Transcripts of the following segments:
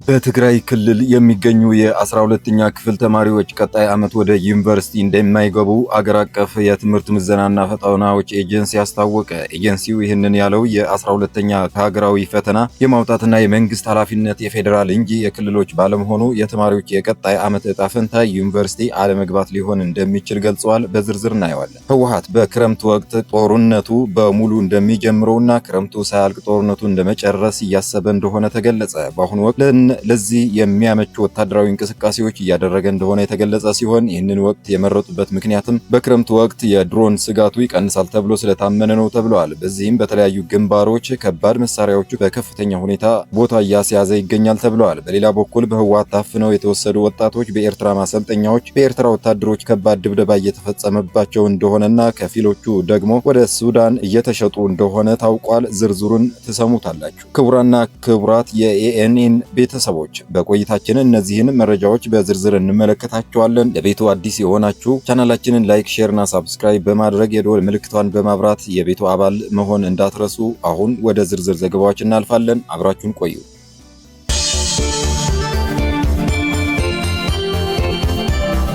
በትግራይ ክልል የሚገኙ የ12ኛ ክፍል ተማሪዎች ቀጣይ ዓመት ወደ ዩኒቨርሲቲ እንደማይገቡ አገር አቀፍ የትምህርት ምዘናና ፈተናዎች ኤጀንሲ አስታወቀ። ኤጀንሲው ይህንን ያለው የ12ኛ ሀገራዊ ፈተና የማውጣትና የመንግስት ኃላፊነት የፌዴራል እንጂ የክልሎች ባለመሆኑ የተማሪዎች የቀጣይ ዓመት ዕጣ ፈንታ ዩኒቨርሲቲ አለመግባት ሊሆን እንደሚችል ገልጸዋል። በዝርዝር እናየዋለን። ህወሓት በክረምት ወቅት ጦርነቱ በሙሉ እንደሚጀምረውና ክረምቱ ሳያልቅ ጦርነቱ እንደመጨረስ እያሰበ እንደሆነ ተገለጸ። በአሁኑ ወቅት ለዚህ የሚያመቹ ወታደራዊ እንቅስቃሴዎች እያደረገ እንደሆነ የተገለጸ ሲሆን ይህንን ወቅት የመረጡበት ምክንያትም በክረምቱ ወቅት የድሮን ስጋቱ ይቀንሳል ተብሎ ስለታመነ ነው ተብሏል። በዚህም በተለያዩ ግንባሮች ከባድ መሳሪያዎቹ በከፍተኛ ሁኔታ ቦታ እያስያዘ ይገኛል ተብሏል። በሌላ በኩል በህወሓት ታፍነው የተወሰዱ ወጣቶች በኤርትራ ማሰልጠኛዎች በኤርትራ ወታደሮች ከባድ ድብደባ እየተፈጸመባቸው እንደሆነና ከፊሎቹ ደግሞ ወደ ሱዳን እየተሸጡ እንደሆነ ታውቋል። ዝርዝሩን ትሰሙታላችሁ። ክቡራና ክቡራት የኤኤንኤን ቤተሰቦች በቆይታችን እነዚህን መረጃዎች በዝርዝር እንመለከታቸዋለን። ለቤቱ አዲስ የሆናችሁ ቻናላችንን ላይክ፣ ሼር እና ሳብስክራይብ በማድረግ የደወል ምልክቷን በማብራት የቤቱ አባል መሆን እንዳትረሱ። አሁን ወደ ዝርዝር ዘገባዎች እናልፋለን። አብራችሁን ቆዩ።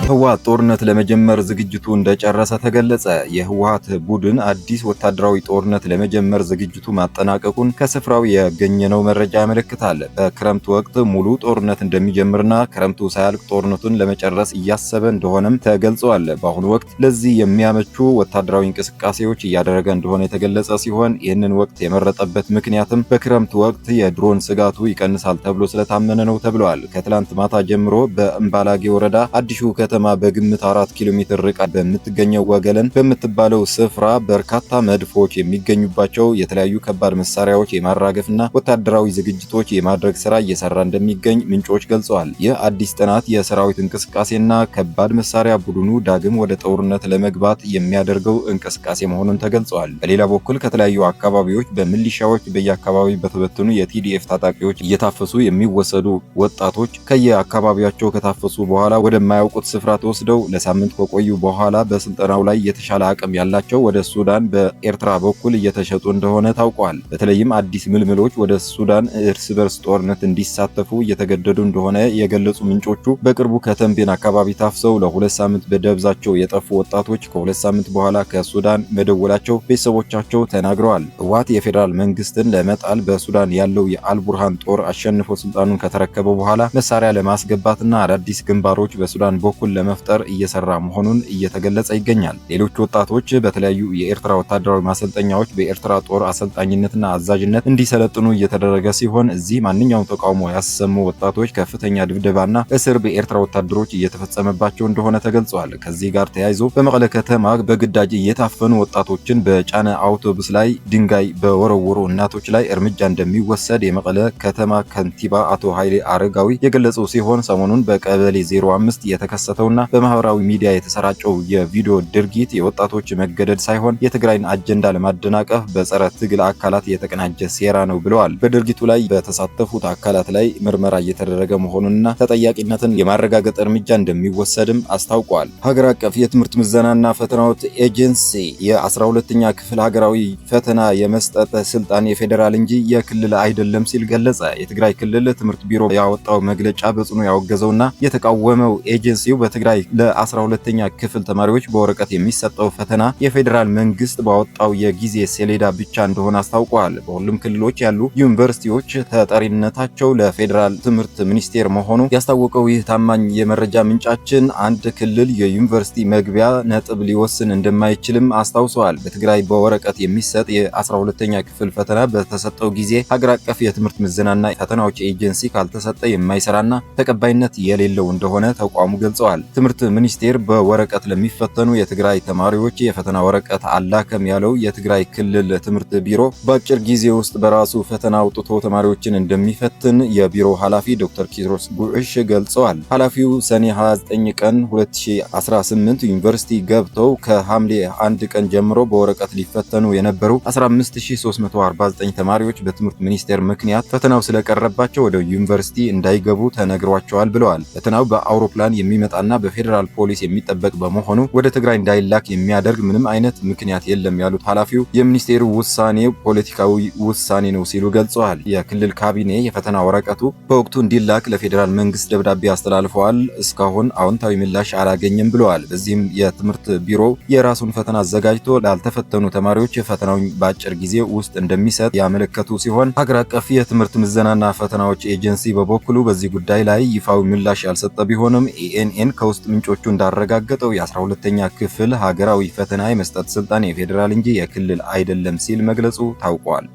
ህወሓት ጦርነት ለመጀመር ዝግጅቱ እንደጨረሰ ተገለጸ። የህወሓት ቡድን አዲስ ወታደራዊ ጦርነት ለመጀመር ዝግጅቱ ማጠናቀቁን ከስፍራው ያገኘነው መረጃ ያመለክታል። በክረምት ወቅት ሙሉ ጦርነት እንደሚጀምርና ክረምቱ ሳያልቅ ጦርነቱን ለመጨረስ እያሰበ እንደሆነም ተገልጿል። በአሁኑ ወቅት ለዚህ የሚያመቹ ወታደራዊ እንቅስቃሴዎች እያደረገ እንደሆነ የተገለጸ ሲሆን ይህንን ወቅት የመረጠበት ምክንያትም በክረምት ወቅት የድሮን ስጋቱ ይቀንሳል ተብሎ ስለታመነ ነው ተብሏል። ከትላንት ማታ ጀምሮ በእምባላጌ ወረዳ አዲሱ ከተማ በግምት 4 ኪሎ ሜትር ርቃ በምትገኘው ወገለን በምትባለው ስፍራ በርካታ መድፎች የሚገኙባቸው የተለያዩ ከባድ መሳሪያዎች የማራገፍና ወታደራዊ ዝግጅቶች የማድረግ ስራ እየሰራ እንደሚገኝ ምንጮች ገልጸዋል። ይህ አዲስ ጥናት የሰራዊት እንቅስቃሴና ከባድ መሳሪያ ቡድኑ ዳግም ወደ ጦርነት ለመግባት የሚያደርገው እንቅስቃሴ መሆኑን ተገልጸዋል። በሌላ በኩል ከተለያዩ አካባቢዎች በሚሊሻዎች በየአካባቢው በተበተኑ የቲዲኤፍ ታጣቂዎች እየታፈሱ የሚወሰዱ ወጣቶች ከየአካባቢያቸው ከታፈሱ በኋላ ወደማያውቁት ስፍራ ተወስደው ለሳምንት ከቆዩ በኋላ በስልጠናው ላይ የተሻለ አቅም ያላቸው ወደ ሱዳን በኤርትራ በኩል እየተሸጡ እንደሆነ ታውቋል። በተለይም አዲስ ምልምሎች ወደ ሱዳን እርስ በርስ ጦርነት እንዲሳተፉ እየተገደዱ እንደሆነ የገለጹ ምንጮቹ በቅርቡ ከተንቤን አካባቢ ታፍሰው ለ2 ሳምንት በደብዛቸው የጠፉ ወጣቶች ከ2 ሳምንት በኋላ ከሱዳን መደወላቸው ቤተሰቦቻቸው ተናግረዋል። ህወሓት የፌዴራል መንግስትን ለመጣል በሱዳን ያለው የአልቡርሃን ጦር አሸንፎ ስልጣኑን ከተረከበ በኋላ መሳሪያ ለማስገባትና አዳዲስ ግንባሮች በሱዳን በኩል ለመፍጠር እየሰራ መሆኑን እየተገለጸ ይገኛል። ሌሎች ወጣቶች በተለያዩ የኤርትራ ወታደራዊ ማሰልጠኛዎች በኤርትራ ጦር አሰልጣኝነትና አዛዥነት እንዲሰለጥኑ እየተደረገ ሲሆን እዚህ ማንኛውም ተቃውሞ ያሰሙ ወጣቶች ከፍተኛ ድብደባና እስር በኤርትራ ወታደሮች እየተፈጸመባቸው እንደሆነ ተገልጿል። ከዚህ ጋር ተያይዞ በመቀለ ከተማ በግዳጅ እየታፈኑ ወጣቶችን በጫነ አውቶቡስ ላይ ድንጋይ በወረወሩ እናቶች ላይ እርምጃ እንደሚወሰድ የመቀለ ከተማ ከንቲባ አቶ ኃይሌ አረጋዊ የገለጹ ሲሆን ሰሞኑን በቀበሌ 05 የተከሰተውና በማህበራዊ ሚዲያ የተሰራጨው የቪዲዮ ድርጊት የወጣቶች መገደድ ሳይሆን የትግራይን አጀንዳ ለማደናቀፍ በጸረ ትግል አካላት የተቀናጀ ሴራ ነው ብለዋል። በድርጊቱ ላይ በተሳተፉት አካላት ላይ ምርመራ እየተደረገ መሆኑንና ተጠያቂነትን የማረጋገጥ እርምጃ እንደሚወሰድም አስታውቋል። ሀገር አቀፍ የትምህርት ምዘናና ፈተናዎች ኤጀንሲ የ12ኛ ክፍል ሀገራዊ ፈተና የመስጠት ስልጣን የፌዴራል እንጂ የክልል አይደለም ሲል ገለጸ። የትግራይ ክልል ትምህርት ቢሮ ያወጣው መግለጫ በጽኑ ያወገዘውና የተቃወመው ኤጀንሲው በትግራይ ለ12ኛ ክፍል ተማሪዎች በወረቀት የሚሰጠው ፈተና የፌዴራል መንግስት ባወጣው የጊዜ ሰሌዳ ብቻ እንደሆነ አስታውቋል። በሁሉም ክልሎች ያሉ ዩኒቨርሲቲዎች ተጠሪነታቸው ለፌዴራል ትምህርት ሚኒስቴር መሆኑ ያስታወቀው ይህ ታማኝ የመረጃ ምንጫችን አንድ ክልል የዩኒቨርሲቲ መግቢያ ነጥብ ሊወስን እንደማይችልም አስታውሰዋል። በትግራይ በወረቀት የሚሰጥ የ12ኛ ክፍል ፈተና በተሰጠው ጊዜ ሀገር አቀፍ የትምህርት ምዘናና ፈተናዎች ኤጀንሲ ካልተሰጠ የማይሰራና ተቀባይነት የሌለው እንደሆነ ተቋሙ ገልጸዋል። ትምህርት ሚኒስቴር በወረቀት ለሚፈተኑ የትግራይ ተማሪዎች የፈተና ወረቀት አላከም ያለው የትግራይ ክልል ትምህርት ቢሮ በአጭር ጊዜ ውስጥ በራሱ ፈተና አውጥቶ ተማሪዎችን እንደሚፈትን የቢሮው ኃላፊ ዶክተር ኪሮስ ጉዕሽ ገልጸዋል። ኃላፊው ሰኔ 29 ቀን 2018 ዩኒቨርሲቲ ገብተው ከሐምሌ 1 ቀን ጀምሮ በወረቀት ሊፈተኑ የነበሩ 15349 ተማሪዎች በትምህርት ሚኒስቴር ምክንያት ፈተናው ስለቀረባቸው ወደ ዩኒቨርሲቲ እንዳይገቡ ተነግሯቸዋል ብለዋል። ፈተናው በአውሮፕላን የሚመጣና የተረጋገጠና በፌዴራል ፖሊስ የሚጠበቅ በመሆኑ ወደ ትግራይ እንዳይላክ የሚያደርግ ምንም አይነት ምክንያት የለም ያሉት ኃላፊው የሚኒስቴሩ ውሳኔ ፖለቲካዊ ውሳኔ ነው ሲሉ ገልጸዋል። የክልል ካቢኔ የፈተና ወረቀቱ በወቅቱ እንዲላክ ለፌዴራል መንግስት ደብዳቤ አስተላልፈዋል። እስካሁን አዎንታዊ ምላሽ አላገኘም ብለዋል። በዚህም የትምህርት ቢሮ የራሱን ፈተና አዘጋጅቶ ላልተፈተኑ ተማሪዎች ፈተናውን በአጭር ጊዜ ውስጥ እንደሚሰጥ ያመለከቱ ሲሆን ሀገር አቀፍ የትምህርት ምዘናና ፈተናዎች ኤጀንሲ በበኩሉ በዚህ ጉዳይ ላይ ይፋዊ ምላሽ ያልሰጠ ቢሆንም ኤኤንኤን ከውስጥ ምንጮቹ እንዳረጋገጠው የ12ኛ ክፍል ሀገራዊ ፈተና የመስጠት ስልጣን የፌዴራል እንጂ የክልል አይደለም ሲል መግለጹ ታውቋል።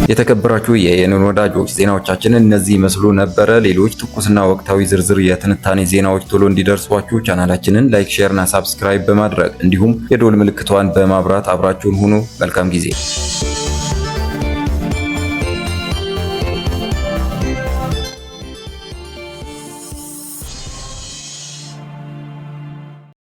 የተከበራችሁ የኤኤንኤን ወዳጆች ዜናዎቻችን እነዚህ ይመስሉ ነበረ። ሌሎች ትኩስና ወቅታዊ ዝርዝር የትንታኔ ዜናዎች ቶሎ እንዲደርሷችሁ ቻናላችንን ላይክ፣ ሼር እና ሳብስክራይብ በማድረግ እንዲሁም የደወል ምልክቷን በማብራት አብራችሁን ሁኑ። መልካም ጊዜ